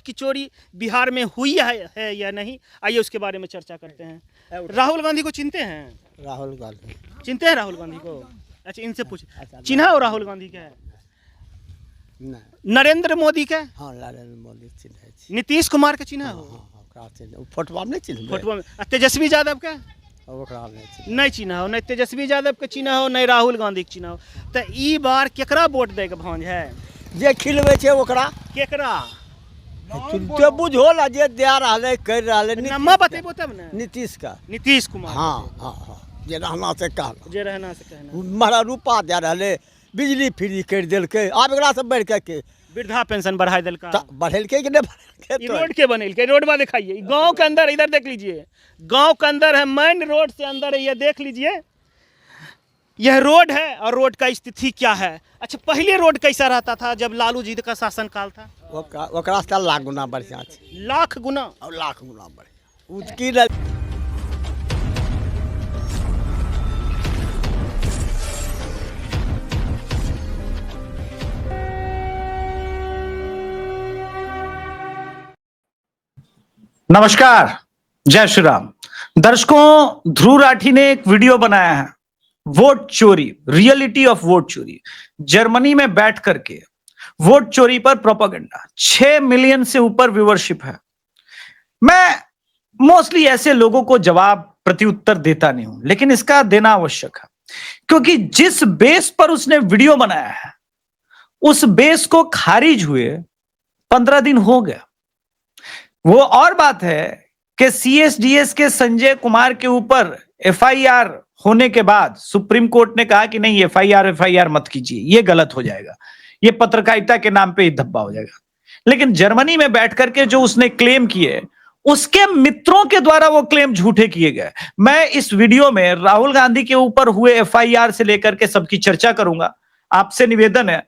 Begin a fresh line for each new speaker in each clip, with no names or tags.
की चोरी बिहार में हुई है या नहीं, आइए उसके बारे में चर्चा करते हैं। राहुल गांधी को चिनते हैं?
राहुल गांधी
चिनते हैं राहुल गांधी को? अच्छा, इनसे पूछ, चिन्हा हो राहुल गांधी क्या है? नरेंद्र मोदी का?
हाँ, नरेंद्र मोदी चिन्ह।
नीतीश कुमार का चिन्हा हो?
फोटो में चिन्ह।
फोटो में तेजस्वी यादव का नहीं चिन्हा हो, नहीं तेजस्वी यादव के चिन्हा हो, नहीं राहुल गांधी के चिन्हा हो। तो ई बार केकरा वोट दे के भांज है?
जे खिलवे छे ओकरा।
केकरा
तो बुझो ला जे दे रहले कर रहले।
नम्मा बतेबो तब ना।
नीतीश का।
नीतीश कुमार।
हाँ हाँ हाँ, जे रहना से कहना,
जे रहना से कहना।
मारा रूपा दे रहले, बिजली फ्री कर देलके। आब एकरा से बढ़ के
वृद्धा पेंशन बढ़ा देलका।
बढ़ेलके कि नहीं बढ़ेलके?
रोड के बनेलके, रोड में दिखाइए गांव के अंदर, इधर देख लीजिए, गांव के अंदर है, मेन रोड से अंदर है, ये देख लीजिए, यह रोड है और रोड का स्थिति क्या है। अच्छा, पहले रोड कैसा रहता था जब लालू जी का शासन काल था?
ओकरा से लाख गुना बढ़िया छे।
लाख गुना?
और लाख गुना बढ़िया। उसकी
नमस्कार, जय श्री राम। दर्शकों, ध्रुव राठी ने एक वीडियो बनाया है, वोट चोरी, रियलिटी ऑफ वोट चोरी। जर्मनी में बैठ करके वोट चोरी पर प्रोपेगेंडा। 6 मिलियन से ऊपर व्यूअरशिप है। मैं मोस्टली ऐसे लोगों को जवाब प्रत्युत्तर देता नहीं हूं, लेकिन इसका देना आवश्यक है, क्योंकि जिस बेस पर उसने वीडियो बनाया है उस बेस को खारिज हुए 15 दिन हो गया। वो और बात है कि सीएसडीएस के संजय कुमार के ऊपर एफआईआर होने के बाद सुप्रीम कोर्ट ने कहा कि नहीं, एफआईआर मत कीजिए, ये गलत हो जाएगा, ये पत्रकारिता के नाम पे ही धब्बा हो जाएगा। लेकिन जर्मनी में बैठ करके जो उसने क्लेम किए, उसके मित्रों के द्वारा वो क्लेम झूठे किए गए। मैं इस वीडियो में राहुल गांधी के ऊपर हुए एफआईआर से लेकर के सबकी चर्चा करूंगा। आपसे निवेदन है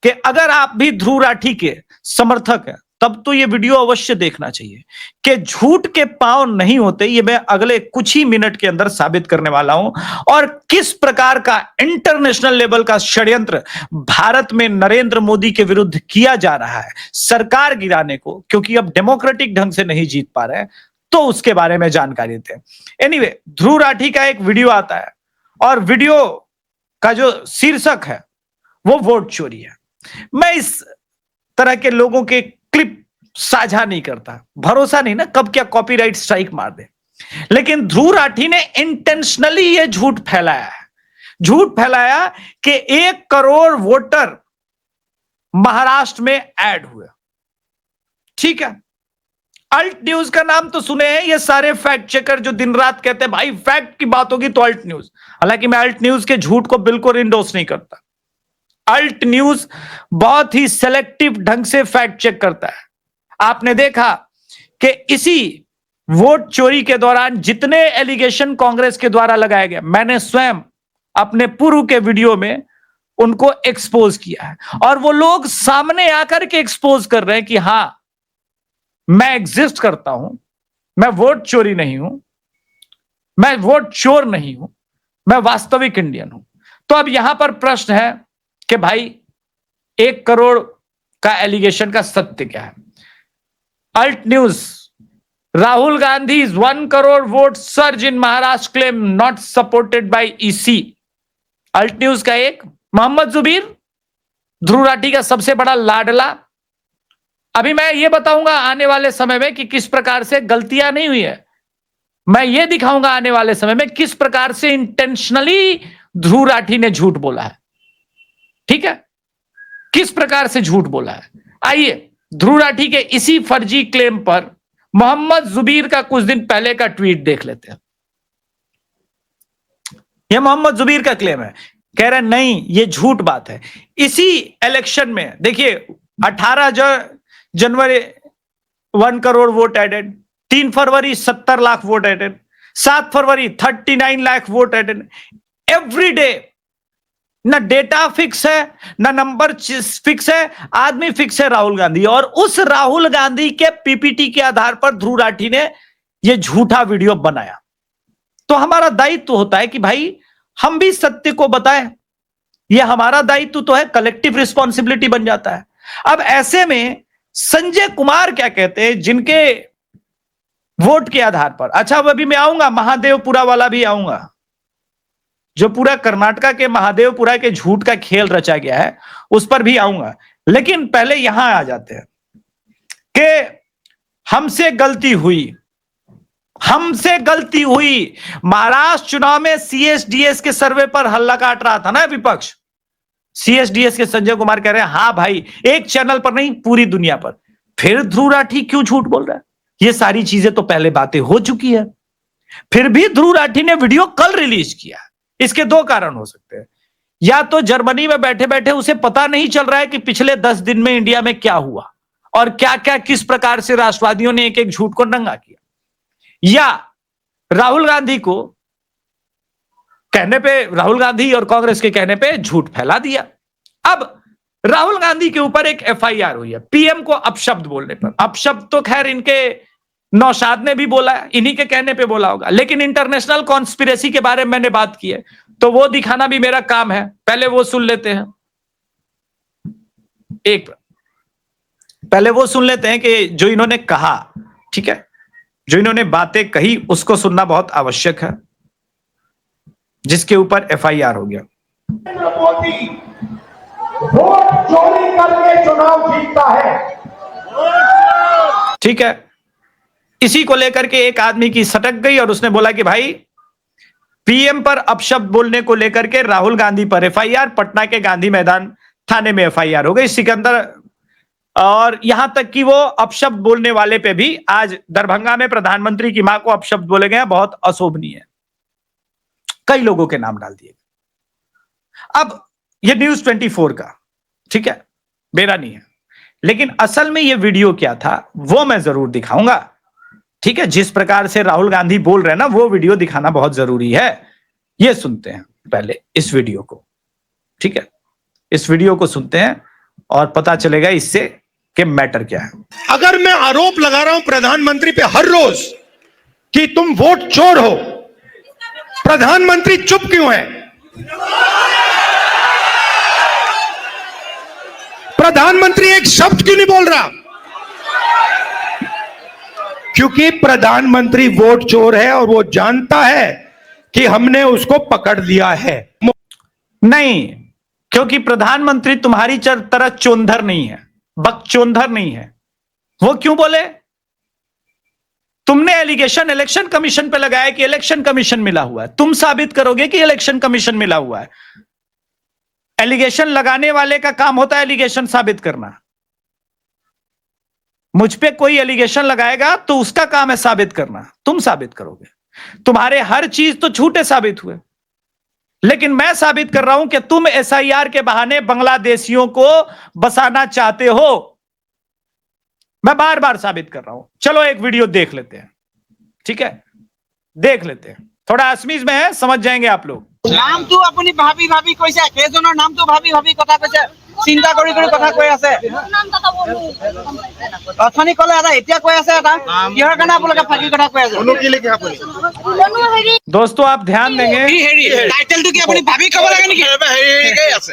कि अगर आप भी ध्रुव राठी के समर्थक हैं तब तो ये वीडियो अवश्य देखना चाहिए कि झूठ के पांव नहीं होते। ये मैं अगले कुछ ही मिनट के अंदर साबित करने वाला हूं, और किस प्रकार का इंटरनेशनल लेवल का षड्यंत्र भारत में नरेंद्र मोदी के विरुद्ध किया जा रहा है सरकार गिराने को, क्योंकि अब डेमोक्रेटिक ढंग से नहीं जीत पा रहे हैं, तो उसके बारे में जानकारी देते हैं। एनीवे, ध्रुव राठी का एक वीडियो आता है और वीडियो का जो शीर्षक है वो वोट चोरी है। मैं इस तरह के लोगों के क्लिप साझा नहीं करता, भरोसा नहीं ना कब क्या कॉपीराइट स्ट्राइक मार दे। लेकिन ध्रुव राठी ने इंटेंशनली यह झूठ फैलाया है, झूठ फैलाया कि 1 करोड़ वोटर महाराष्ट्र में ऐड हुए। ठीक है, अल्ट न्यूज का नाम तो सुने हैं ये सारे फैक्ट चेकर जो दिन रात कहते हैं भाई फैक्ट की बात होगी तो अल्ट न्यूज। हालांकि मैं अल्ट न्यूज के झूठ को बिल्कुल इंडोर्स नहीं करता। अल्ट न्यूज बहुत ही सेलेक्टिव ढंग से फैक्ट चेक करता है। आपने देखा कि इसी वोट चोरी के दौरान जितने एलिगेशन कांग्रेस के द्वारा लगाए गए, मैंने स्वयं अपने पूर्व के वीडियो में उनको एक्सपोज किया है, और वो लोग सामने आकर के एक्सपोज कर रहे हैं कि हां, मैं एग्जिस्ट करता हूं, मैं वोट चोरी नहीं हूं, मैं वोट चोर नहीं हूं, मैं वास्तविक इंडियन हूं। तो अब यहां पर प्रश्न है कि भाई 1 करोड़ का एलिगेशन का सत्य क्या है? Alt News, Rahul Gandhi 1 crore vote surge in Maharashtra claim not supported by EC. Alt News का एक मोहम्मद जुबीर, ध्रुव राठी का सबसे बड़ा लाडला। अभी मैं ये बताऊंगा आने वाले समय में कि किस प्रकार से गलतियां नहीं हुई है। मैं ये दिखाऊंगा आने वाले समय में किस प्रकार से इंटेंशनली ध्रुव राठी ने झूठ बोला है। ठीक है, किस प्रकार से झूठ बोला है। आइए ध्रुव राठी के इसी फर्जी क्लेम पर मोहम्मद जुबीर का कुछ दिन पहले का ट्वीट देख लेते हैं। यह मोहम्मद जुबीर का क्लेम है, कह रहे नहीं ये झूठ बात है। इसी इलेक्शन में देखिए 18 जनवरी 1 करोड़ वोट एडेड, 3 फरवरी 70 लाख वोट एडेड, 7 फरवरी 39 lakh vote added. Every day ना डेटा फिक्स है, ना नंबर फिक्स है, आदमी फिक्स है राहुल गांधी। और उस राहुल गांधी के पीपीटी के आधार पर ध्रुव राठी ने यह झूठा वीडियो बनाया। तो हमारा दायित्व होता है कि भाई हम भी सत्य को बताएं, यह हमारा दायित्व तो है, कलेक्टिव रिस्पॉन्सिबिलिटी बन जाता है। अब ऐसे में संजय कुमार क्या कहते हैं जिनके वोट के आधार पर। अच्छा, अब अभी मैं आऊंगा, महादेवपुरा वाला भी आऊंगा, जो पूरा कर्नाटका के महादेवपुरा के झूठ का खेल रचा गया है, उस पर भी आऊंगा। लेकिन पहले यहां आ जाते हैं कि हमसे गलती हुई, हमसे गलती हुई। महाराष्ट्र चुनाव में सीएसडीएस के सर्वे पर हल्ला काट रहा था ना विपक्ष। सीएसडीएस के संजय कुमार कह रहे हैं हां भाई, एक चैनल पर नहीं पूरी दुनिया पर। फिर ध्रुव राठी क्यों झूठ बोल रहा है? ये सारी चीजें तो पहले बातें हो चुकी है। फिर भी ध्रुव राठी ने वीडियो कल रिलीज किया। इसके दो कारण हो सकते हैं। या तो जर्मनी में बैठे बैठे उसे पता नहीं चल रहा है कि पिछले 10 दिन में इंडिया में क्या हुआ और क्या क्या किस प्रकार से राष्ट्रवादियों ने एक एक झूठ को नंगा किया, या राहुल गांधी को कहने पे, राहुल गांधी और कांग्रेस के कहने पे झूठ फैला दिया। अब राहुल गांधी के ऊपर एक एफआईआर हुई है पीएम को अपशब्द बोलने पर। अपशब्द तो खैर इनके नौशाद ने भी बोला है, इन्हीं के कहने पे बोला होगा, लेकिन इंटरनेशनल कॉन्स्पिरेसी के बारे में मैंने बात की है, तो वो दिखाना भी मेरा काम है। पहले वो सुन लेते हैं, एक पहले वो सुन लेते हैं कि जो इन्होंने कहा, ठीक है, जो इन्होंने बातें कही उसको सुनना बहुत आवश्यक है, जिसके ऊपर एफआईआर हो गया।
मोदी वोट चोरी करके चुनाव जीतता है।
ठीक है, इसी को लेकर के एक आदमी की सटक गई और उसने बोला कि भाई पीएम पर अपशब्द बोलने को लेकर के राहुल गांधी पर एफआईआर, पटना के गांधी मैदान थाने में एफआईआर हो गई सिकंदर, और यहां तक कि वो अपशब्द बोलने वाले पे भी आज दरभंगा में प्रधानमंत्री की मां को अपशब्द बोले गए, बहुत अशोभनीय है, कई लोगों के नाम डाल दिए गए। अब ये न्यूज 24 का, ठीक है, मेरा नहीं है, लेकिन असल में ये वीडियो क्या था वो मैं जरूर दिखाऊंगा, ठीक है। जिस प्रकार से राहुल गांधी बोल रहे हैं ना, वो वीडियो दिखाना बहुत जरूरी है। ये सुनते हैं पहले इस वीडियो को, ठीक है, इस वीडियो को सुनते हैं और पता चलेगा इससे कि मैटर क्या है।
अगर मैं आरोप लगा रहा हूं प्रधानमंत्री पे हर रोज कि तुम वोट चोर हो, प्रधानमंत्री चुप क्यों है? प्रधानमंत्री एक शब्द क्यों नहीं बोल रहा? क्योंकि प्रधानमंत्री वोट चोर है और वो जानता है कि हमने उसको पकड़ लिया है।
नहीं, क्योंकि प्रधानमंत्री तुम्हारी तरह चोंधर नहीं है, बकचोंधर नहीं है। वो क्यों बोले? तुमने एलिगेशन इलेक्शन कमीशन पे लगाया कि इलेक्शन कमीशन मिला हुआ है, तुम साबित करोगे कि इलेक्शन कमीशन मिला हुआ है। एलिगेशन लगाने वाले का काम होता है एलिगेशन साबित करना। मुझ पे कोई एलिगेशन लगाएगा तो उसका काम है साबित करना, तुम साबित करोगे। तुम्हारे हर चीज तो झूठे साबित हुए, लेकिन मैं साबित कर रहा हूं कि तुम एसआईआर के बहाने बांग्लादेशियों को बसाना चाहते हो। मैं बार बार साबित कर रहा हूं। चलो एक वीडियो देख लेते हैं, ठीक है, देख लेते हैं। थोड़ा असमीज में है, समझ जाएंगे आप लोग।
নাম তো আপুনি ভাবি ভাবি কৈছে, কেইজনৰ নাম তো ভাবি ভাবি কথা কৈছে, চিন্তা কৰি কৰি কথা কৈ আছে। অথনি কলে এটা, এতিয়া কৈ আছে এটা, কিহৰ কাৰণে আপোনালোকে ফাঁকি কথা কৈ আছে?
दोस्तों आप ध्यान देंगे,
কি হেৰি টাইটেলটো কি আপুনি ভাবি ক'ব লাগে নেকি?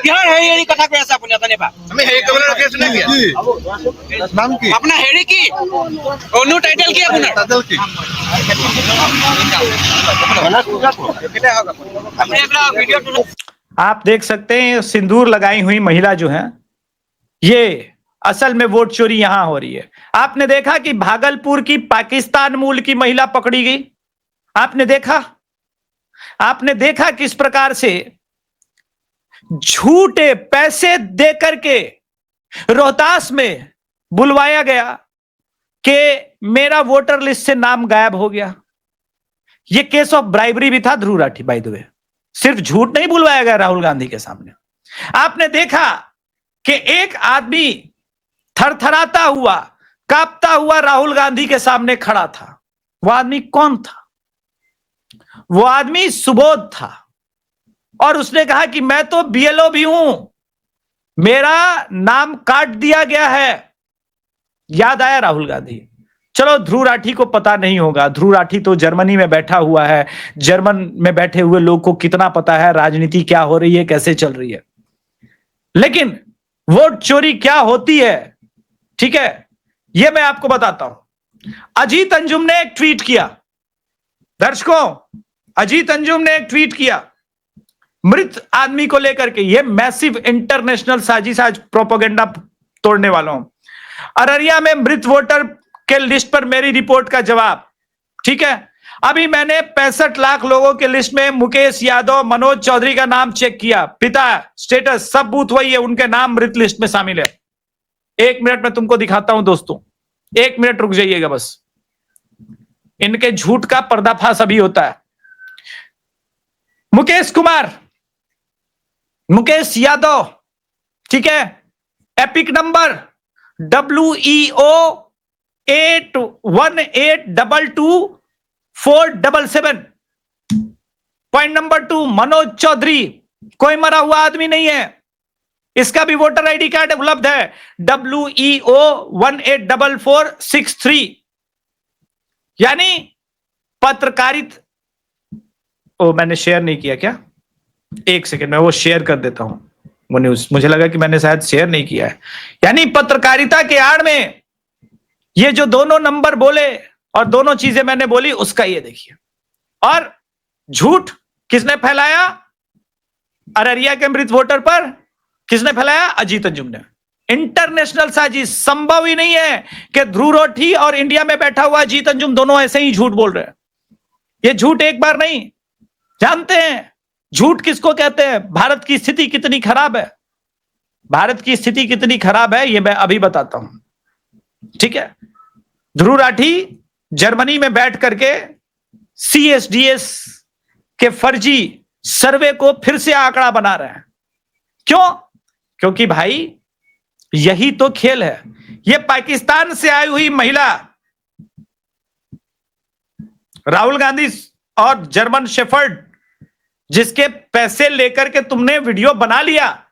কিহৰ হেৰি হেৰি কথা কৈ আছে আপুনি অথনিৰ পৰা?
আমি হেৰি কৰিবলৈ ৰখি আছো নেকি? নাম কি
আপোনাৰ হেৰি কি? অনু টাইটেল কি আপোনাৰ?
টাইটেল কি?
আপুনি এটা ভিডিঅ'
आप देख सकते हैं सिंदूर लगाई हुई महिला जो है, ये असल में वोट चोरी यहां हो रही है। आपने देखा कि भागलपुर की पाकिस्तान मूल की महिला पकड़ी गई, आपने देखा किस प्रकार से झूठे पैसे दे करके रोहतास में बुलवाया गया कि मेरा वोटर लिस्ट से नाम गायब हो गया। यह केस ऑफ ब्राइबरी भी था Dhruv Rathee, by the way. सिर्फ झूठ नहीं बुलवाया गया राहुल गांधी के सामने। आपने देखा कि एक आदमी थरथराता हुआ, कांपता हुआ राहुल गांधी के सामने खड़ा था। वो आदमी कौन था? वो आदमी सुबोध था, और उसने कहा कि मैं तो बीएलओ भी हूं, मेरा नाम काट दिया गया है। याद आया राहुल गांधी। चलो ध्रुव राठी को पता नहीं होगा, ध्रुव राठी तो जर्मनी में बैठा हुआ है, जर्मन में बैठे हुए लोग को कितना पता है राजनीति क्या हो रही है, कैसे चल रही है। लेकिन वोट चोरी क्या होती है, ठीक है, यह मैं आपको बताता हूं। अजीत अंजुम ने एक ट्वीट किया, दर्शकों, अजीत अंजुम ने एक ट्वीट किया मृत आदमी को लेकर के। यह मैसिव इंटरनेशनल साजिश, आज प्रोपेगेंडा तोड़ने वाला हूं। अररिया में मृत वोटर के लिस्ट पर मेरी रिपोर्ट का जवाब। ठीक है, अभी मैंने 65 लाख लोगों के लिस्ट में मुकेश यादव, मनोज चौधरी का नाम चेक किया, पिता, स्टेटस सब बूथ वही है, उनके नाम मृत लिस्ट में शामिल है। 1 मिनट में तुमको दिखाता हूं दोस्तों, 1 मिनट रुक जाइएगा बस। इनके झूठ का पर्दाफाश अभी होता है। मुकेश कुमार, मुकेश यादव, ठीक है, EPIC number WEO 81822477। Point number 2, Manoj Chaudhary, कोई मरा हुआ आदमी नहीं है, इसका भी वोटर आईडी कार्ड उपलब्ध है, WEO 184463। यानी पत्रकारिता, ओ मैंने शेयर नहीं किया क्या? 1 सेकेंड, मैं वो शेयर कर देता हूं वो न्यूज, मुझे लगा कि मैंने शायद शेयर नहीं किया है। यानी पत्रकारिता के आड़ में ये जो दोनों नंबर बोले और दोनों चीजें मैंने बोली, उसका ये देखिए। और झूठ किसने फैलाया? अररिया के मृत वोटर पर किसने फैलाया? अजीत अंजुम ने। इंटरनेशनल साजिश। संभव ही नहीं है कि ध्रुव राठी और इंडिया में बैठा हुआ अजीत अंजुम दोनों ऐसे ही झूठ बोल रहे हैं। ये झूठ एक बार नहीं, जानते हैं झूठ किसको कहते हैं। भारत की स्थिति कितनी खराब है, भारत की स्थिति कितनी खराब है, ये मैं अभी बताता हूं। ठीक है, ध्रुव राठी जर्मनी में बैठ करके CSDS के फर्जी सर्वे को फिर से आंकड़ा बना रहे हैं। क्यों? क्योंकि भाई यही तो खेल है। ये पाकिस्तान से आई हुई महिला राहुल गांधी और जर्मन शेफर्ड, जिसके पैसे लेकर के तुमने वीडियो बना लिया,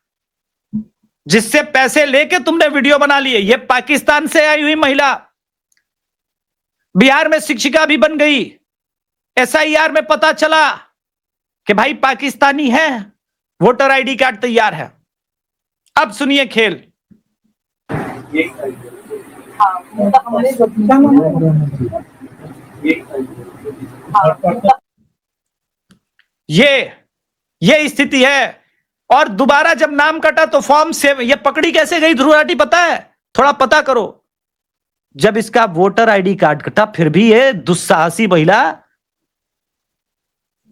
जिससे पैसे लेके तुमने वीडियो बना लिए, ये पाकिस्तान से आई हुई महिला बिहार में शिक्षिका भी बन गई। SIR में पता चला कि भाई पाकिस्तानी है, वोटर आईडी कार्ड तैयार है। अब सुनिए खेल। ये स्थिति है। और दोबारा जब नाम कटा तो फॉर्म से ये पकड़ी कैसे गई ध्रुव राठी पता है? थोड़ा पता करो। जब इसका वोटर आईडी कार्ड कटा, फिर भी ये दुस्साहसी महिला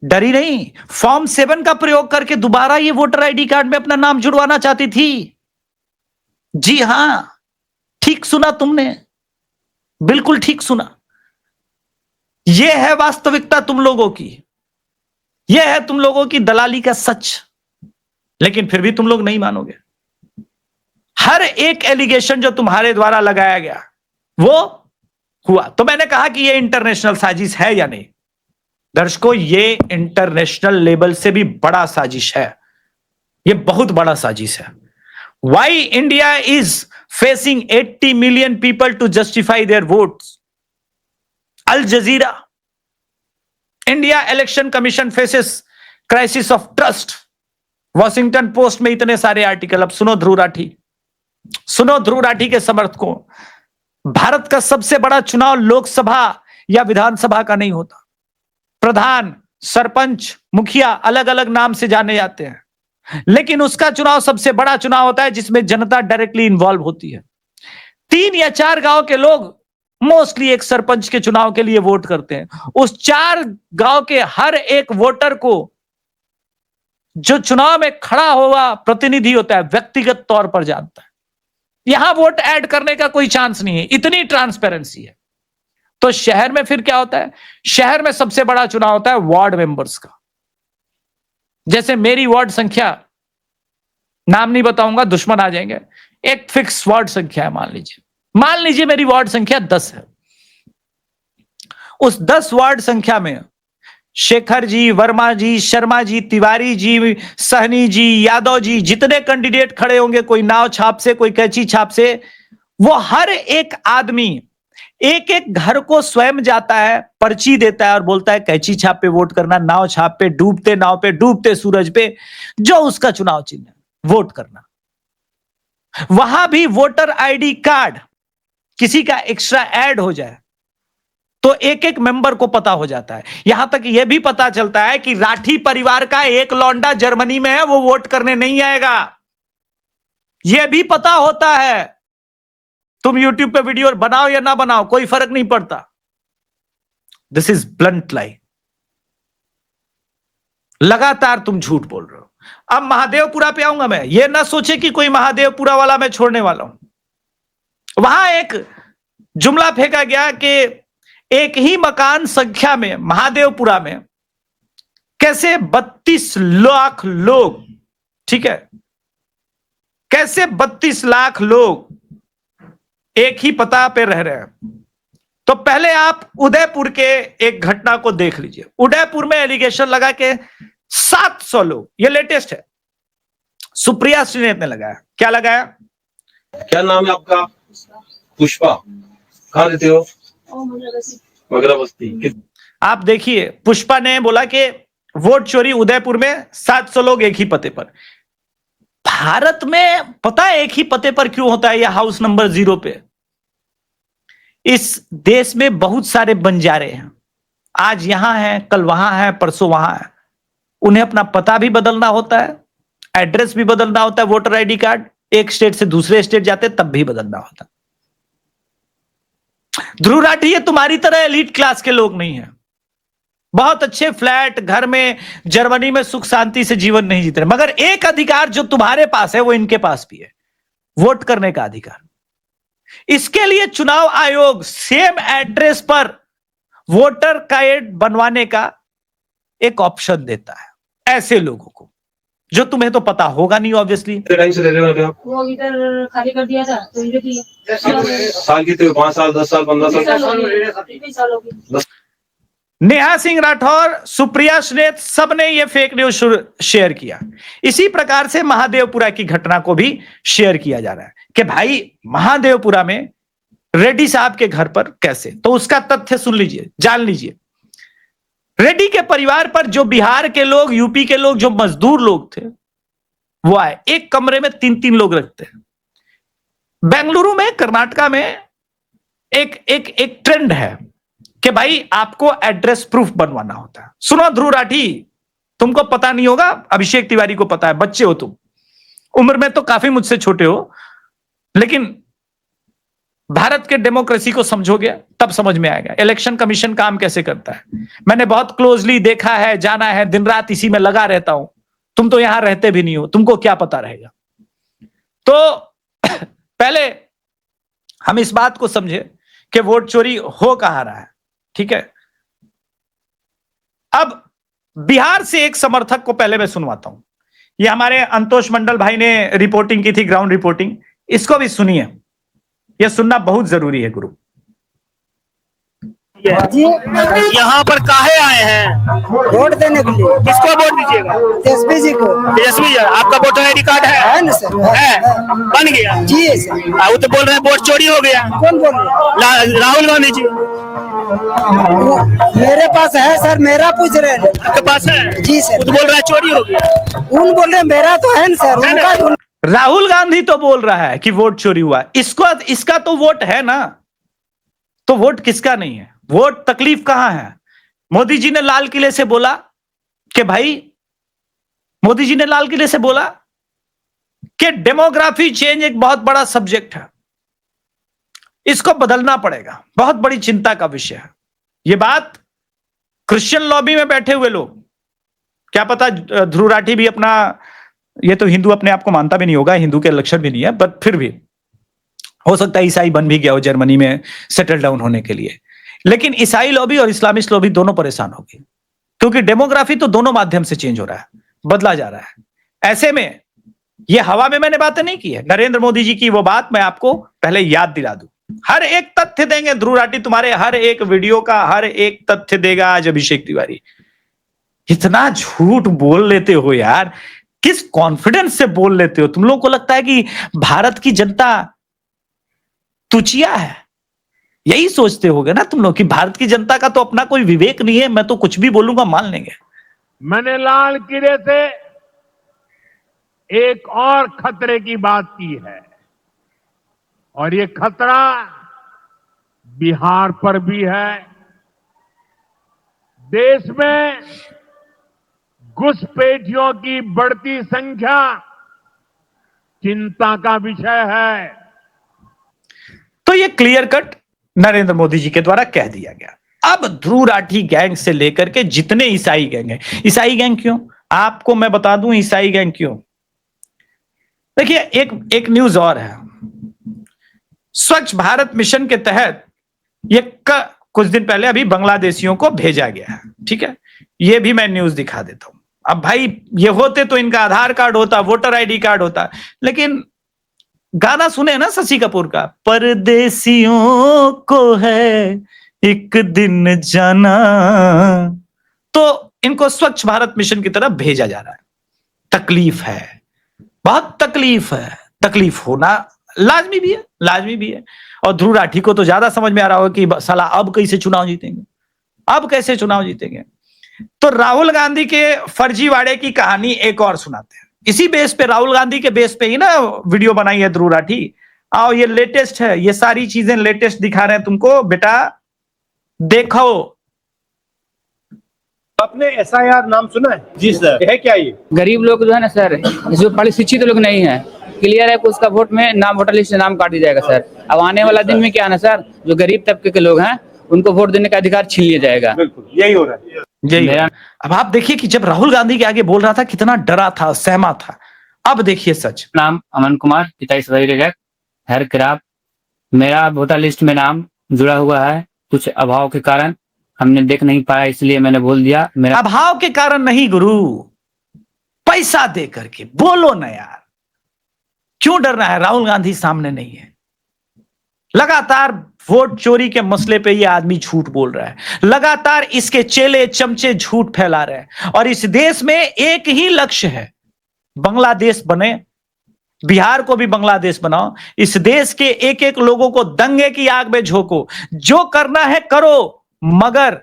डरी नहीं, फॉर्म 7 का प्रयोग करके दोबारा ये वोटर आईडी कार्ड में अपना नाम जुड़वाना चाहती थी। जी हां, ठीक सुना तुमने, बिल्कुल ठीक सुना। यह है वास्तविकता तुम लोगों की, यह है तुम लोगों की दलाली का सच। लेकिन फिर भी तुम लोग नहीं मानोगे। हर एक एलिगेशन जो तुम्हारे द्वारा लगाया गया वो हुआ। तो मैंने कहा कि यह इंटरनेशनल साजिश है या नहीं। दर्शकों, ये इंटरनेशनल लेवल से भी बड़ा साजिश है, यह बहुत बड़ा साजिश है। Why India is facing 80 million people to justify their votes. Al Jazeera, India election commission faces crisis of trust. Washington Post में इतने सारे आर्टिकल। अब सुनो ध्रुव राठी, सुनो ध्रुव राठी के समर्थकों, भारत का सबसे बड़ा चुनाव लोकसभा या विधानसभा का नहीं होता। प्रधान, सरपंच, मुखिया अलग अलग नाम से जाने जाते हैं, लेकिन उसका चुनाव सबसे बड़ा चुनाव होता है जिसमें जनता डायरेक्टली इन्वॉल्व होती है। 3 या 4 गांव के लोग मोस्टली एक सरपंच के चुनाव के लिए वोट करते हैं। उस 4 गांव के हर एक वोटर को जो चुनाव में खड़ा हुआ प्रतिनिधि होता है व्यक्तिगत तौर पर जानता है। यहां वोट ऐड करने का कोई चांस नहीं है, इतनी ट्रांसपेरेंसी है। तो शहर में फिर क्या होता है? शहर में सबसे बड़ा चुनाव होता है वार्ड मेंबर्स का। जैसे मेरी वार्ड संख्या, नाम नहीं बताऊंगा, दुश्मन आ जाएंगे, एक फिक्स वार्ड संख्या है, मान लीजिए मेरी वार्ड संख्या 10 है। उस 10 वार्ड संख्या में शेखर जी, वर्मा जी, शर्मा जी, तिवारी जी, सहनी जी, यादव जी, जितने कैंडिडेट खड़े होंगे, कोई नाव छाप से, कोई कैंची छाप से, वो हर एक आदमी एक एक घर को स्वयं जाता है, पर्ची देता है और बोलता है कैंची छाप पे वोट करना, नाव छाप पे, डूबते नाव पे, डूबते सूरज पे, जो उसका चुनाव चिन्ह है वोट करना। वहां भी वोटर आईडी कार्ड किसी का एक्स्ट्रा ऐड हो जाए तो एक एक मेंबर को पता हो जाता है। यहां तक यह भी पता चलता है कि राठी परिवार का एक लौंडा जर्मनी में है, वो वोट करने नहीं आएगा, यह भी पता होता है। तुम यूट्यूब पे वीडियो बनाओ या ना बनाओ, कोई फर्क नहीं पड़ता। दिस इज ब्लंट लाई। लगातार तुम झूठ बोल रहे हो। अब महादेवपुरा पे आऊंगा मैं। यह ना सोचे कि कोई महादेवपुरा वाला मैं छोड़ने वाला हूं। वहां एक जुमला फेंका गया कि एक ही मकान संख्या में महादेवपुरा में कैसे 32 लाख लोग, ठीक है, कैसे 32 लाख लोग एक ही पता पे रह रहे हैं। तो पहले आप उदयपुर के एक घटना को देख लीजिए। उदयपुर में एलिगेशन लगा के 700 लोग, ये लेटेस्ट है, सुप्रिया श्रीनेत ने लगाया। क्या लगाया?
क्या नाम है आपका? पुष्पा। कहाँ रहते हो? मगरा बस्ती।
आप देखिए, पुष्पा ने बोला कि वोट चोरी उदयपुर में 700 लोग एक ही पते पर। भारत में पता है एक ही पते पर क्यों होता है? यह हाउस नंबर 0 पे। इस देश में बहुत सारे बंजारे हैं, आज यहां हैं, कल वहां हैं, परसों वहां हैं। उन्हें अपना पता भी बदलना होता है, एड्रेस भी बदलना होता है, वोटर आईडी कार्ड एक स्टेट से दूसरे स्टेट जाते तब भी बदलना होता है। ध्रुव राठी ये तुम्हारी तरह एलीट क्लास के लोग नहीं है, बहुत अच्छे फ्लैट घर में जर्मनी में सुख शांति से जीवन नहीं जीते, मगर एक अधिकार जो तुम्हारे पास है वो इनके पास भी है, वोट करने का अधिकार। इसके लिए चुनाव आयोग सेम एड्रेस पर वोटर कार्ड बनवाने का एक ऑप्शन देता है ऐसे लोगों को, जो तुम्हें तो पता होगा नहीं ऑब्वियसली।
टाइम से रह रहे हो आप?
वो इधर खाली कर दिया था तो इधर दिया।
साल कितने? 5 साल, 10 साल, 15 साल?
नेहा सिंह राठौर, सुप्रिया श्रीनेत, सबने ये फेक न्यूज शेयर किया। इसी प्रकार से महादेवपुरा की घटना को भी शेयर किया जा रहा है कि भाई महादेवपुरा में रेड्डी साहब के घर पर कैसे, तो उसका तथ्य सुन लीजिए, जान लीजिए। रेड्डी के परिवार पर जो बिहार के लोग, यूपी के लोग, जो मजदूर लोग थे वो आए, एक कमरे में 3-3 लोग रखते हैं। बेंगलुरु में, कर्नाटका में एक ट्रेंड है कि भाई आपको एड्रेस प्रूफ बनवाना होता है। सुनो ध्रुव राठी, तुमको पता नहीं होगा, अभिषेक तिवारी को पता है, बच्चे हो तुम, उम्र में तो काफी मुझसे छोटे हो, लेकिन भारत के डेमोक्रेसी को समझोगे तब समझ में आएगा इलेक्शन कमीशन काम कैसे करता है। मैंने बहुत क्लोजली देखा है, जाना है, दिन रात इसी में लगा रहता हूं। तुम तो यहां रहते भी नहीं हो, तुमको क्या पता रहेगा। तो पहले हम इस बात को समझे कि वोट चोरी हो कहां रहा है, ठीक है। अब बिहार से एक समर्थक को पहले मैं सुनवाता हूं। ये हमारे अंतोष मंडल भाई ने रिपोर्टिंग की थी, ग्राउंड रिपोर्टिंग, इसको भी सुनिए, यह सुनना बहुत जरूरी है गुरु।
यहाँ पर काहे आए हैं?
वोट देने के लिए।
किसको वोट दीजिएगा?
तेजस्वी जी को।
तेजस्वी जी, आपका वोटर आईडी कार्ड
है ना सर?
है? बन गया
जी है सर।
वो तो बोल रहे हैं वोट चोरी हो गया।
कौन बोल रहे हैं?
राहुल गांधी जी।
मेरे पास है सर, मेरा पूछ रहे हैं।
आपके पास है?
जी सर।
वो तो बोल रहा है चोरी हो गया।
उन बोल रहे हैं मेरा तो है ना सर, उनका।
राहुल गांधी तो बोल रहा है कि वोट चोरी हुआ, इसका तो वोट है ना, तो वोट किसका नहीं है? वोट तकलीफ कहां है? मोदी जी ने लाल किले से बोला कि भाई, मोदी जी ने लाल किले से बोला कि डेमोग्राफी चेंज एक बहुत बड़ा सब्जेक्ट है, इसको बदलना पड़ेगा, बहुत बड़ी चिंता का विषय है। यह बात क्रिश्चियन लॉबी में बैठे हुए लोग, क्या पता ध्रुव राठी भी अपना, ये तो हिंदू अपने आप को मानता भी नहीं होगा, हिंदू के लक्षण भी नहीं है, बट फिर भी हो सकता है ईसाई बन भी गया हो जर्मनी में सेटल डाउन होने के लिए। लेकिन ईसाई लॉबी और इस्लामिस्ट लॉबी दोनों परेशान होगी, क्योंकि डेमोग्राफी तो दोनों माध्यम से चेंज हो रहा है, बदला जा रहा है। ऐसे में ये हवा में मैंने बातें नहीं की है, नरेंद्र मोदी जी की वो बात मैं आपको पहले याद दिला दूं। हर एक तथ्य देंगे ध्रुव राठी, तुम्हारे हर एक वीडियो का हर एक तथ्य देगा आज अभिषेक तिवारी। इतना झूठ बोल लेते हो यार, किस कॉन्फिडेंस से बोल लेते हो? तुम लोगों को लगता है कि भारत की जनता तुचिया है? यही सोचते होगे ना तुम लोग कि भारत की जनता का तो अपना कोई विवेक नहीं है, मैं तो कुछ भी बोलूंगा मान लेंगे।
मैंने लाल किले से एक और खतरे की बात की है, और ये खतरा बिहार पर भी है। देश में घुसपैठियों की बढ़ती संख्या चिंता का विषय है।
तो ये क्लियर कट नरेंद्र मोदी जी के द्वारा कह दिया गया। अब ध्रुव राठी गैंग से लेकर के जितने ईसाई गैंग हैं, ईसाई गैंग क्यों, आपको मैं बता दूं ईसाई गैंग क्यों। देखिए एक न्यूज और है। स्वच्छ भारत मिशन के तहत ये कुछ दिन पहले अभी बांग्लादेशियों को भेजा गया है, ठीक है। ये भी मैं न्यूज दिखा देता हूं। अब भाई ये होते तो इनका आधार कार्ड होता, वोटर आईडी कार्ड होता, लेकिन गाना सुने ना शशि कपूर का, परदेसियों को है एक दिन जाना, तो इनको स्वच्छ भारत मिशन की तरफ भेजा जा रहा है। तकलीफ है, बहुत तकलीफ है, तकलीफ होना लाजमी भी है। और ध्रुव राठी को तो ज्यादा समझ में आ रहा होगा कि साला अब कैसे चुनाव जीतेंगे। तो राहुल गांधी के फर्जीवाड़े की कहानी एक और सुनाते हैं। इसी बेस पे, राहुल गांधी के बेस पे ही ना वीडियो बनाई है ध्रुव राठी। आओ ये लेटेस्ट है, ये सारी चीजें लेटेस्ट दिखा रहे हैं तुमको, बेटा देखो।
आपने SIR नाम सुना है? जी सर। है क्या ये?
गरीब लोग जो है ना सर, जो पढ़े शिक्षित लोग नहीं है, क्लियर है कि उसका वोट में नाम, वोटर लिस्ट से नाम काट दिया जाएगा सर। अब आने वाला दिन में क्या है ना सर, जो गरीब तबके के लोग हैं उनको वोट देने का अधिकार छीन लिया जाएगा।
बिल्कुल यही हो रहा है।
अब आप देखिए कि जब राहुल गांधी के आगे बोल रहा था कितना डरा था, सहमा था। अब देखिए सच।
नाम अमन कुमार, पिता हर किराब। मेरा वोटर लिस्ट में नाम जुड़ा हुआ है, कुछ अभाव के कारण हमने देख नहीं पाया, इसलिए मैंने बोल दिया। मेरा
अभाव के कारण नहीं गुरु, पैसा दे करके बोलो ना यार, क्यों डरना है। राहुल गांधी सामने नहीं है। लगातार वोट चोरी के मसले पे ये आदमी झूठ बोल रहा है, लगातार इसके चेले चमचे झूठ फैला रहे हैं। और इस देश में एक ही लक्ष्य है, बांग्लादेश बने, बिहार को भी बांग्लादेश बनाओ। इस देश के एक एक लोगों को दंगे की आग में झोंको, जो करना है करो, मगर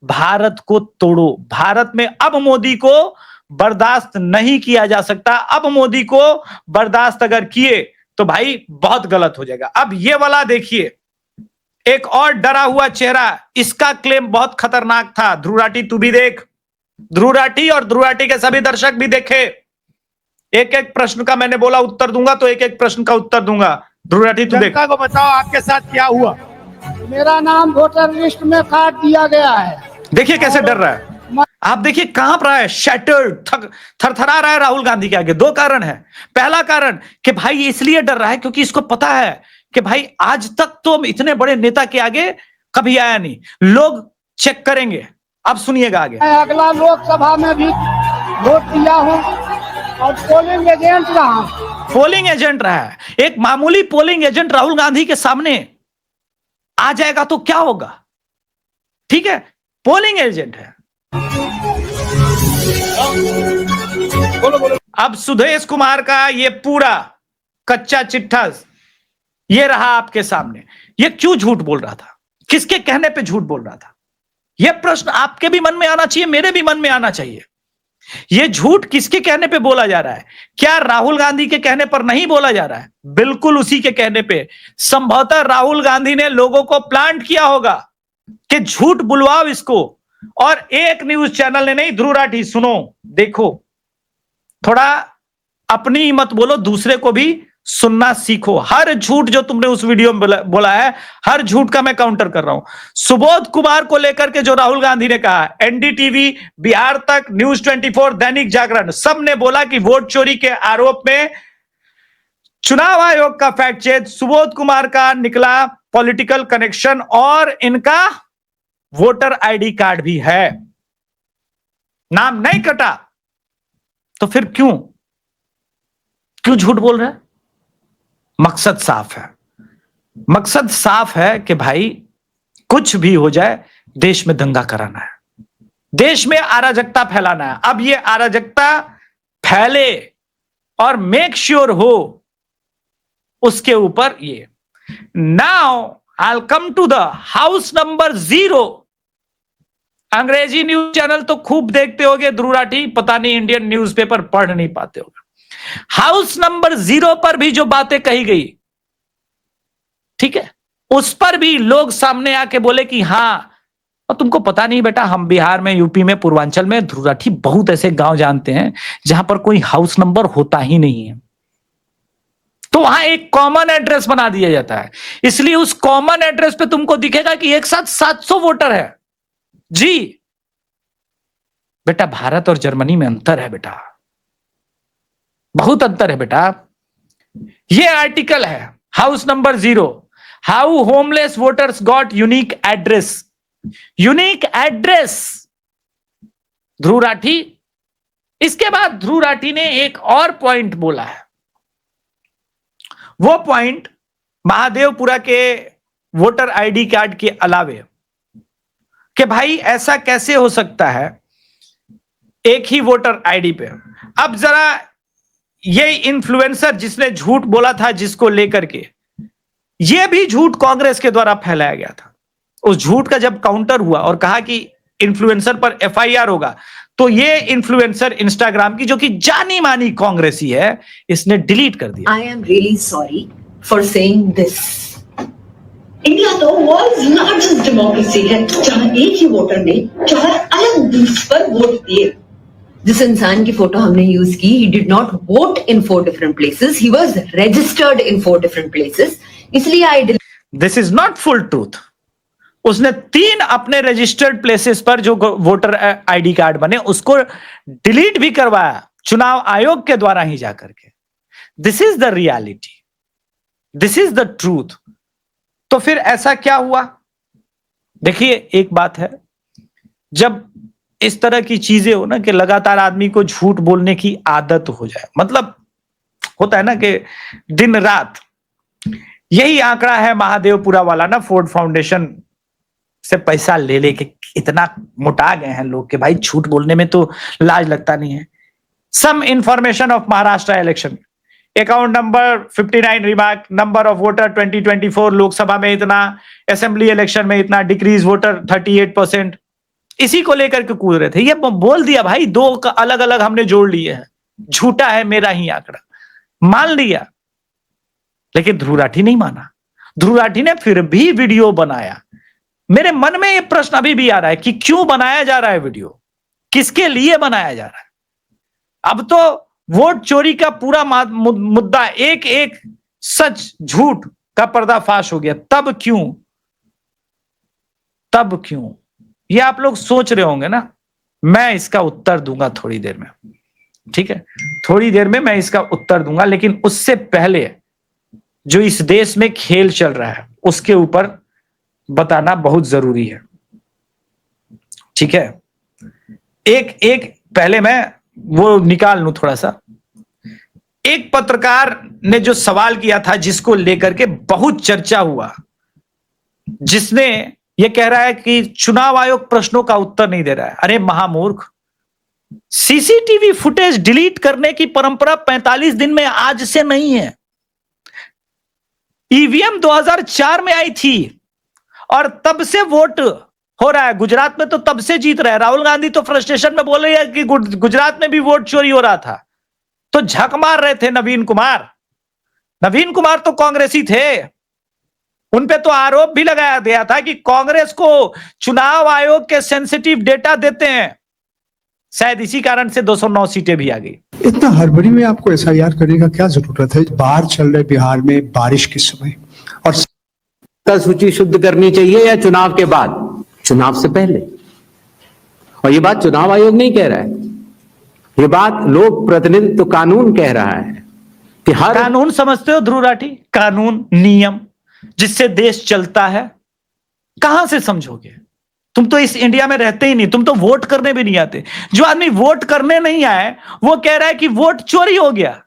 भारत को तोड़ो। भारत में अब मोदी को बर्दाश्त नहीं किया जा सकता। अब मोदी को बर्दाश्त अगर किए तो भाई बहुत गलत हो जाएगा। अब ये वाला देखिए, एक और डरा हुआ चेहरा, इसका क्लेम बहुत खतरनाक था। ध्रुव राठी तू भी देख, ध्रुव राठी और ध्रुव राठी के सभी दर्शक भी देखे। एक एक प्रश्न का मैंने बोला उत्तर दूंगा, तो एक एक प्रश्न का उत्तर दूंगा। ध्रुव राठी तू देख।
जनता को बताओ आपके साथ क्या हुआ?
मेरा नाम वोटर लिस्ट में काट दिया गया है।
देखिए कैसे डर रहा है, आप देखिए कांप रहा है, शैटर्ड, थरथरा रहा है राहुल गांधी के आगे। दो कारण है। पहला कारण कि भाई इसलिए डर रहा है क्योंकि इसको पता है कि भाई आज तक तो इतने बड़े नेता के आगे कभी आया नहीं, लोग चेक करेंगे। अब सुनिएगा आगे।
अगला लोकसभा में भी वोट दिया हूँ और पोलिंग एजेंट रहा।
पोलिंग एजेंट रहा है, एक मामूली पोलिंग एजेंट राहुल गांधी के सामने आ जाएगा तो क्या होगा। ठीक है, पोलिंग एजेंट है। अब सुदेश कुमार का ये पूरा कच्चा चिट्ठा ये रहा आपके सामने। ये क्यों झूठ बोल रहा था, किसके कहने पे झूठ बोल रहा था, यह प्रश्न आपके भी मन में आना चाहिए, मेरे भी मन में आना चाहिए। यह झूठ किसके कहने पे बोला जा रहा है? क्या राहुल गांधी के कहने पर नहीं बोला जा रहा है? बिल्कुल उसी के कहने पे। संभवतः राहुल गांधी ने लोगों को प्लांट किया होगा कि झूठ बुलवाओ इसको, और एक न्यूज चैनल ने नहीं। ध्रुव राठी सुनो, देखो, थोड़ा अपनी ही मत बोलो, दूसरे को भी सुनना सीखो। हर झूठ जो तुमने उस वीडियो में बोला है, हर झूठ का मैं काउंटर कर रहा हूं। सुबोध कुमार को लेकर के जो राहुल गांधी ने कहा, एनडीटीवी, बिहार तक, न्यूज 24, दैनिक जागरण, सब ने बोला कि वोट चोरी के आरोप में चुनाव आयोग का फैक्ट चेक, सुबोध कुमार का निकला पॉलिटिकल कनेक्शन और इनका वोटर आईडी कार्ड भी है, नाम नहीं कटा। तो फिर क्यों झूठ बोल रहा है? मकसद साफ है, मकसद साफ है कि भाई कुछ भी हो जाए, देश में दंगा कराना है, देश में अराजकता फैलाना है। अब ये अराजकता फैले और मेक श्योर हो उसके ऊपर ये। Now I'll come to the house number 0। अंग्रेजी न्यूज चैनल तो खूब देखते होगे ध्रुव राठी, पता नहीं इंडियन न्यूज़पेपर पढ़ नहीं पाते होगे। हाउस नंबर 0 पर भी जो बातें कही गई, ठीक है, उस पर भी लोग सामने आके बोले कि हाँ, और तुमको पता नहीं बेटा, हम बिहार में, यूपी में, पूर्वांचल में, ध्रुव राठी बहुत ऐसे गांव जानते हैं जहां पर कोई हाउस नंबर होता ही नहीं है, तो वहां एक कॉमन एड्रेस बना दिया जाता है। इसलिए उस कॉमन एड्रेस पे तुमको दिखेगा कि एक साथ 700 वोटर है। जी बेटा, भारत और जर्मनी में अंतर है बेटा, बहुत अंतर है बेटा। ये आर्टिकल है house number 0, how homeless voters got unique address. Unique address Dhruv Rathee. इसके बाद ध्रुव राठी ने एक और पॉइंट बोला है। वो पॉइंट महादेवपुरा के वोटर आईडी कार्ड के अलावे कि भाई ऐसा कैसे हो सकता है एक ही वोटर आईडी पे। अब जरा ये इन्फ्लुएंसर जिसने झूठ बोला था, जिसको लेकर के ये भी झूठ कांग्रेस के द्वारा फैलाया गया था, उस झूठ का जब काउंटर हुआ और कहा कि इन्फ्लुएंसर पर एफआईआर होगा, तो ये इन्फ्लुएंसर इंस्टाग्राम की, जो कि जानी मानी कांग्रेसी है, इसने डिलीट कर दिया।
I am really sorry for saying this. India तो वर्ल्ड लार्जेस्ट डेमोक्रेसी है, जहां एक ही वोटर ने 4 अलग बूथ्स पर वोट दिए। जिस इंसान की फोटो हमने यूज की, he did not vote in 4 different places, he was registered in 4 different places, इसलिए I
this is not full truth. उसने 3 अपने रजिस्टर्ड प्लेसेस पर जो वोटर आईडी कार्ड बने उसको डिलीट भी करवाया चुनाव आयोग के द्वारा ही जाकर के। This is the reality, this is the truth. तो फिर ऐसा क्या हुआ? देखिए, एक बात है, जब इस तरह की चीजें हो ना कि लगातार आदमी को झूठ बोलने की आदत हो जाए, मतलब होता है ना कि दिन रात, यही आंकड़ा है महादेवपुरा वाला ना, फोर्ड फाउंडेशन से पैसा ले लेके इतना मोटा गए हैं लोग कि भाई झूठ बोलने में तो लाज लगता नहीं है। Some information of Maharashtra election, account number 59 remark, number of voter 2024, Lok Sabha में इतना, असेंबली इलेक्शन में इतना, डिक्रीज वोटर 38%, इसी को लेकर के कूद रहे थे। ये बोल दिया भाई, 2 का अलग अलग हमने जोड़ लिए हैं, झूठा है मेरा ही आंकड़ा, मान लिया। लेकिन ध्रुव राठी नहीं माना। ध्रुव राठी ने फिर भी वीडियो बनाया। मेरे मन में ये प्रश्न अभी भी आ रहा है कि क्यों बनाया जा रहा है वीडियो, किसके लिए बनाया जा रहा है? अब तो वोट चोरी का पूरा मुद्दा, एक एक सच झूठ का पर्दाफाश हो गया। तब क्यों ये आप लोग सोच रहे होंगे ना, मैं इसका उत्तर दूंगा थोड़ी देर में, ठीक है? थोड़ी देर में मैं इसका उत्तर दूंगा, लेकिन उससे पहले जो इस देश में खेल चल रहा है उसके ऊपर बताना बहुत जरूरी है, ठीक है? एक पहले मैं वो निकाल लूं थोड़ा सा। एक पत्रकार ने जो सवाल किया था, जिसको लेकर के बहुत चर्चा हुआ, जिसने ये कह रहा है कि चुनाव आयोग प्रश्नों का उत्तर नहीं दे रहा है। अरे महामूर्ख, सीसीटीवी फुटेज डिलीट करने की परंपरा 45 दिन में आज से नहीं है। ईवीएम 2004 में आई थी और तब से वोट हो रहा है। गुजरात में तो तब से जीत रहा है। राहुल गांधी तो फ्रस्ट्रेशन में बोल रहे हैं कि गुजरात में भी वोट चोरी हो रहा था, तो झक मार रहे थे नवीन कुमार तो कांग्रेसी थे, उन पे तो आरोप भी लगाया गया था कि कांग्रेस को चुनाव आयोग के सेंसिटिव डेटा देते हैं। शायद इसी कारण से 209 सीटें भी आ गई।
इतना हड़बड़ी में आपको एसआईआर करने का क्या जरूरत है? बाहर चल रहे बिहार में बारिश के समय, और
सूची शुद्ध करनी चाहिए या चुनाव के बाद? चुनाव से पहले। और ये बात चुनाव आयोग नहीं कह रहा है, ये बात लोक प्रतिनिधित्व कानून कह रहा है कि हर
कानून समझते हो ध्रुव राठी? कानून, नियम जिससे देश चलता है, कहां से समझोगे? तुम तो इस इंडिया में रहते ही नहीं, तुम तो वोट करने भी नहीं आते। जो आदमी वोट करने नहीं आए वो कह रहा है कि वोट चोरी हो गया।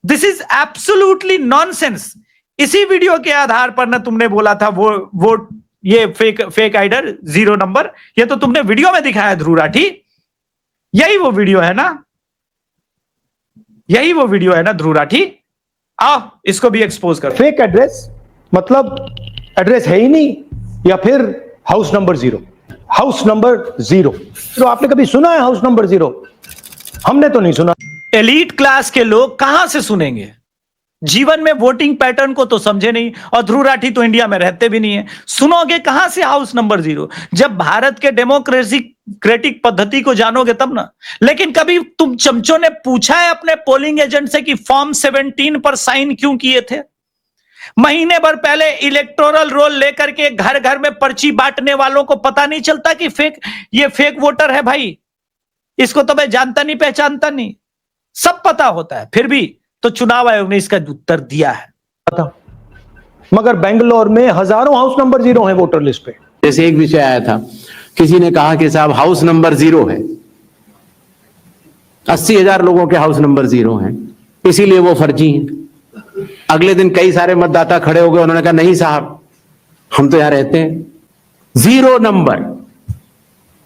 This is absolutely nonsense. इसी वीडियो के आधार पर ना तुमने बोला था वो वोट ये फेक आइडर 0 नंबर, ये तो तुमने वीडियो में दिखाया ध्रुव राठी। यही वो वीडियो है ना, यही वो वीडियो है ना ध्रुव राठी? आओ इसको भी एक्सपोज कर।
फेक एड्रेस मतलब एड्रेस है ही नहीं, या फिर हाउस नंबर 0? हाउस नंबर 0 तो आपने कभी सुना है? हाउस नंबर 0 हमने तो नहीं सुना।
एलीट क्लास के लोग कहां से सुनेंगे? जीवन में वोटिंग पैटर्न को तो समझे नहीं, और ध्रुव राठी तो इंडिया में रहते भी नहीं है। सुनोगे कहां से हाउस नंबर 0? जब भारत के डेमोक्रेटिक पद्धति को जानोगे तब ना। लेकिन कभी तुम चमचों ने पूछा है अपने पोलिंग एजेंट से कि फॉर्म 17 पर साइन क्यों किए थे? महीने भर पहले इलेक्टोरल रोल लेकर के घर घर में पर्ची बांटने वालों को पता नहीं चलता कि ये फेक वोटर है भाई, इसको तो मैं जानता नहीं पहचानता नहीं, सब पता होता है। फिर भी तो चुनाव आयोग ने इसका उत्तर दिया है।
मगर बेंगलोर में हजारों हाउस नंबर 0 है वोटर लिस्ट पे।
जैसे एक विषय आया था, किसी ने कहा कि साहब हाउस नंबर 0 है, 80,000 लोगों के हाउस नंबर 0 हैं, इसीलिए वो फर्जी हैं। अगले दिन कई सारे मतदाता खड़े हो गए, उन्होंने कहा नहीं साहब हम तो यहां रहते हैं, 0 नंबर।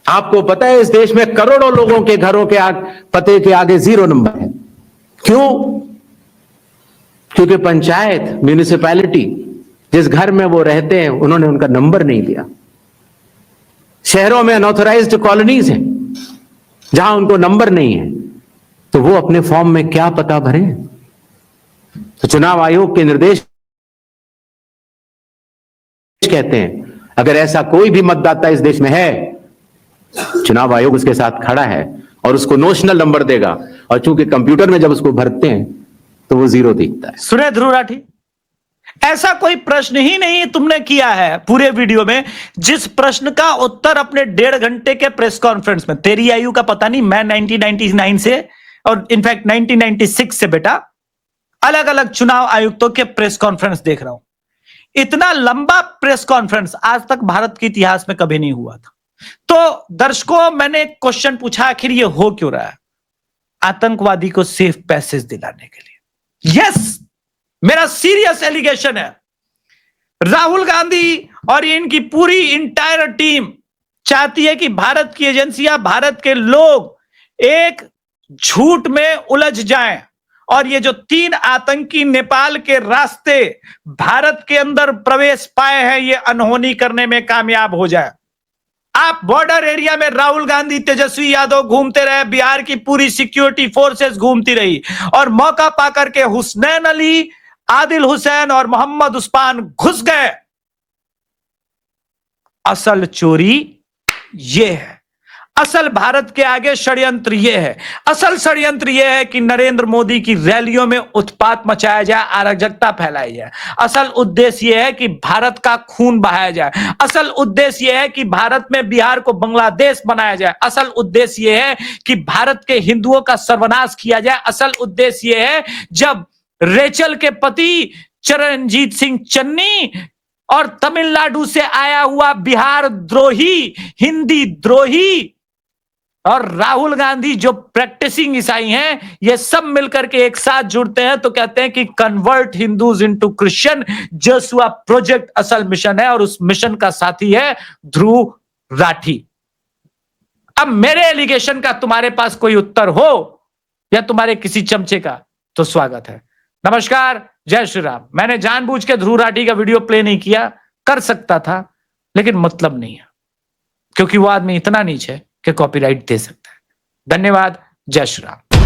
आपको पता है इस देश में करोड़ों लोगों के घरों के पते के आगे 0 नंबर है। क्यों? क्योंकि पंचायत, म्यूनिसिपैलिटी, जिस घर में वो रहते हैं उन्होंने उनका नंबर नहीं दिया। शहरों में अनऑथराइज्ड कॉलोनीज हैं जहां उनको नंबर नहीं है, तो वो अपने फॉर्म में क्या पता भरे? तो चुनाव आयोग के निर्देश कहते हैं अगर ऐसा कोई भी मतदाता इस देश में है, चुनाव आयोग उसके साथ खड़ा है और उसको नोशनल नंबर देगा, और चूंकि कंप्यूटर में जब उसको भरते हैं तो वो 0 दिखता है।
सुने ध्रुव राठी, ऐसा कोई प्रश्न ही नहीं तुमने किया है पूरे वीडियो में जिस प्रश्न का उत्तर अपने 1.5 घंटे के प्रेस कॉन्फ्रेंस में। तेरी आयु का पता नहीं, मैं 1999 से और इनफैक्ट 1996 से बेटा अलग अलग चुनाव आयुक्तों के प्रेस कॉन्फ्रेंस देख रहा हूं। इतना लंबा प्रेस कॉन्फ्रेंस आज तक भारत के इतिहास में कभी नहीं हुआ था। तो दर्शकों, मैंने एक क्वेश्चन पूछा, आखिर ये हो क्यों रहा है? आतंकवादी को सेफ पैसेज दिलाने के लिए। यस, मेरा सीरियस एलिगेशन है। राहुल गांधी और इनकी पूरी इंटायर टीम चाहती है कि भारत की एजेंसियां, भारत के लोग एक झूठ में उलझ जाएं और ये जो 3 आतंकी नेपाल के रास्ते भारत के अंदर प्रवेश पाए हैं, ये अनहोनी करने में कामयाब हो जाए। आप बॉर्डर एरिया में राहुल गांधी, तेजस्वी यादव घूमते रहे, बिहार की पूरी सिक्योरिटी फोर्सेस घूमती रही, और मौका पाकर के हुसैन अली, आदिल हुसैन और मोहम्मद उस्मान घुस गए। असल चोरी ये है, असल भारत के आगे षड्यंत्र ये है। असल षड्यंत्र ये है कि नरेंद्र मोदी की रैलियों में उत्पात मचाया जाए, अराजकता फैलाई जाए। असल उद्देश्य यह है कि भारत का खून बहाया जाए। असल उद्देश्य यह है कि भारत में बिहार को बांग्लादेश बनाया जाए। असल उद्देश्य यह है कि भारत के हिंदुओं का सर्वनाश किया जाए। असल उद्देश्य यह है जब रेचल के पति चरणजीत सिंह चन्नी और तमिलनाडु से आया हुआ बिहार द्रोही, हिंदी द्रोही और राहुल गांधी जो प्रैक्टिसिंग ईसाई हैं, ये सब मिलकर के एक साथ जुड़ते हैं तो कहते हैं कि convert Hindus into Christian Joshua project असल मिशन है, और उस मिशन का साथी है ध्रुव राठी। अब मेरे एलिगेशन का तुम्हारे पास कोई उत्तर हो या तुम्हारे किसी चमचे का, तो स्वागत है। नमस्कार, जय श्री राम। मैंने जानबूझ के ध्रुव राठी का वीडियो प्ले नहीं किया, कर सकता था लेकिन मतलब नहीं है, क्योंकि वो आदमी इतना नीच है कि कॉपीराइट दे सकता है। धन्यवाद, जय श्री राम।